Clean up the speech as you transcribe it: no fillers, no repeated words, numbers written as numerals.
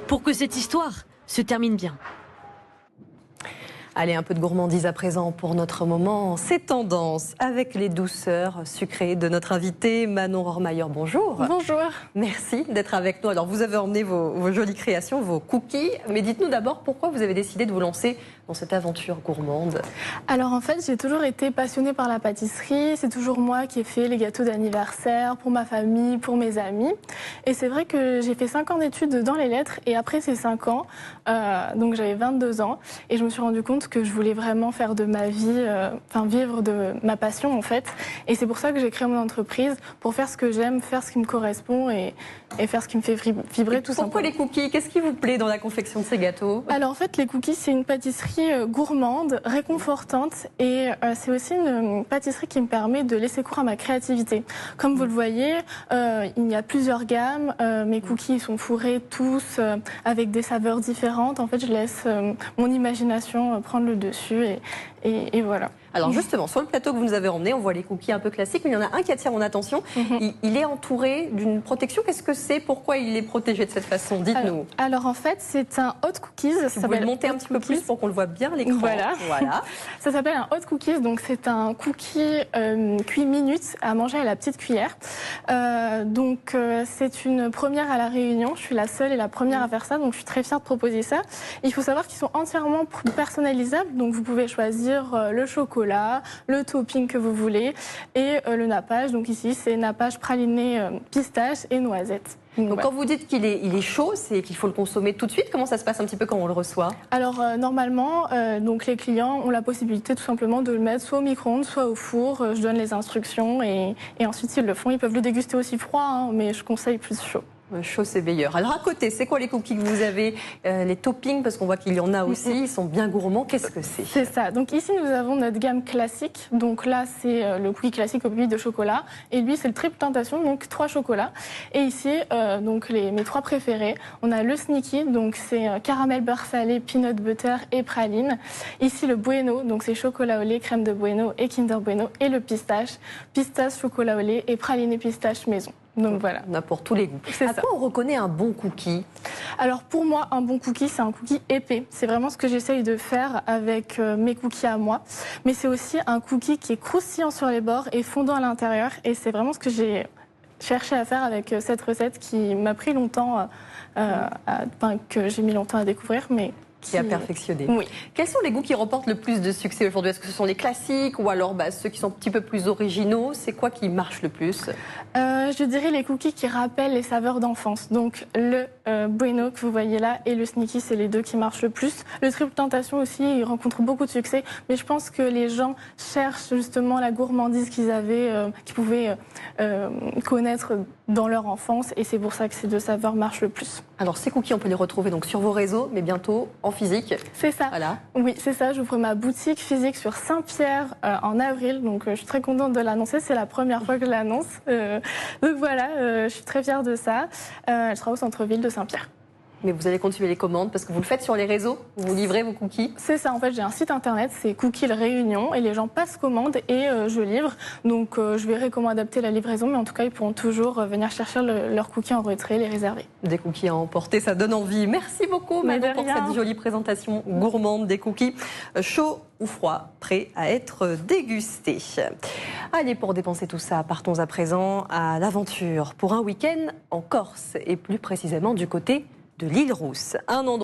pour que cette histoire se termine bien. Allez, un peu de gourmandise à présent pour notre moment. C'est tendance avec les douceurs sucrées de notre invité Manon Rohrmayer. Bonjour. Bonjour. Merci d'être avec nous. Alors, vous avez emmené vos jolies créations, vos cookies. Mais dites-nous d'abord pourquoi vous avez décidé de vous lancer dans cette aventure gourmande. Alors en fait, j'ai toujours été passionnée par la pâtisserie. C'est toujours moi qui ai fait les gâteaux d'anniversaire pour ma famille, pour mes amis. Et c'est vrai que j'ai fait 5 ans d'études dans les lettres. Et après ces 5 ans, donc j'avais 22 ans. Et je me suis rendu compte que je voulais vraiment faire de ma vie, vivre de ma passion en fait. Et c'est pour ça que j'ai créé mon entreprise, pour faire ce que j'aime, faire ce qui me correspond et faire ce qui me fait vibrer tout simplement. Pourquoi les cookies? Qu'est-ce qui vous plaît dans la confection de ces gâteaux? Alors en fait, les cookies, c'est une pâtisserie gourmande, réconfortante et c'est aussi une pâtisserie qui me permet de laisser cours à ma créativité. Comme vous le voyez, il y a plusieurs gammes. Mes cookies ils sont fourrés tous avec des saveurs différentes. En fait, je laisse mon imagination prendre le dessus et voilà. Alors justement, sur le plateau que vous nous avez emmené, on voit les cookies un peu classiques, mais il y en a un qui attire mon attention. Il est entouré d'une protection. Qu'est-ce que c'est? Pourquoi il est protégé de cette façon? Dites-nous. Alors en fait, c'est un hot cookies. Si vous pouvez le monter un petit peu plus pour qu'on le voit bien à l'écran. Voilà. Ça s'appelle un hot cookies, donc c'est un cookie cuit minute à manger à la petite cuillère. C'est une première à La Réunion. Je suis la seule et la première à faire ça, donc je suis très fière de proposer ça. Il faut savoir qu'ils sont entièrement personnalisables, donc vous pouvez choisir le chocolat, le topping que vous voulez et le nappage. Donc ici, c'est nappage praliné pistache et noisette. Donc quand vous dites qu'il est chaud, c'est qu'il faut le consommer tout de suite. Comment ça se passe un petit peu quand on le reçoit? Alors normalement, donc les clients ont la possibilité tout simplement de le mettre soit au micro-ondes, soit au four. Je donne les instructions et ensuite s'ils le font, ils peuvent le déguster aussi froid, hein, mais je conseille plus chaud. Chaud, c'est meilleur. Alors à côté, c'est quoi les cookies que vous avez? Les toppings, parce qu'on voit qu'il y en a aussi, ils sont bien gourmands. Qu'est-ce que c'est? C'est ça. Donc ici, nous avons notre gamme classique. Donc là, c'est le cookie classique au de chocolat. Et lui, c'est le triple tentation, donc 3 chocolats. Et ici, mes 3 préférés. On a le sneaky, donc c'est caramel beurre salé, peanut butter et praline. Ici, le bueno, donc c'est chocolat au lait, crème de bueno et Kinder Bueno. Et le pistache, chocolat au lait et praline et pistache maison. Donc voilà. On a pour tous les goûts. À quoi on reconnaît un bon cookie? Alors pour moi, un bon cookie, c'est un cookie épais. C'est vraiment ce que j'essaye de faire avec mes cookies à moi. Mais c'est aussi un cookie qui est croustillant sur les bords et fondant à l'intérieur. Et c'est vraiment ce que j'ai cherché à faire avec cette recette qui m'a pris longtemps, que j'ai mis longtemps à découvrir, mais qui a perfectionné. Oui. Quels sont les goûts qui remportent le plus de succès aujourd'hui? Est-ce que ce sont les classiques ou alors ceux qui sont un petit peu plus originaux? C'est quoi qui marche le plus? Je dirais les cookies qui rappellent les saveurs d'enfance. Donc le bueno que vous voyez là et le sneaky, c'est les 2 qui marchent le plus. Le triple tentation aussi, il rencontre beaucoup de succès. Mais je pense que les gens cherchent justement la gourmandise qu'ils pouvaient connaître dans leur enfance. Et c'est pour ça que ces 2 saveurs marchent le plus. Alors ces cookies, on peut les retrouver donc sur vos réseaux, mais bientôt en physique. C'est ça. Voilà. Oui, c'est ça. J'ouvre ma boutique physique sur Saint-Pierre en avril. Donc je suis très contente de l'annoncer. C'est la première fois que je l'annonce. Donc voilà, je suis très fière de ça. Elle sera au centre-ville de Saint-Pierre. Mais vous allez continuer les commandes parce que vous le faites sur les réseaux, vous livrez vos cookies? C'est ça, en fait, j'ai un site internet, c'est Cookies Réunion, et les gens passent commande et je livre. Donc je verrai comment adapter la livraison, mais en tout cas, ils pourront toujours venir chercher leurs cookies en retrait, les réserver. Des cookies à emporter, ça donne envie. Merci beaucoup, Manon, pour cette jolie présentation gourmande des cookies chauds ou froids, prêts à être dégustés. Allez, pour dépenser tout ça, partons à présent à l'aventure pour un week-end en Corse, et plus précisément du côté de l'Île Rousse. Un endroit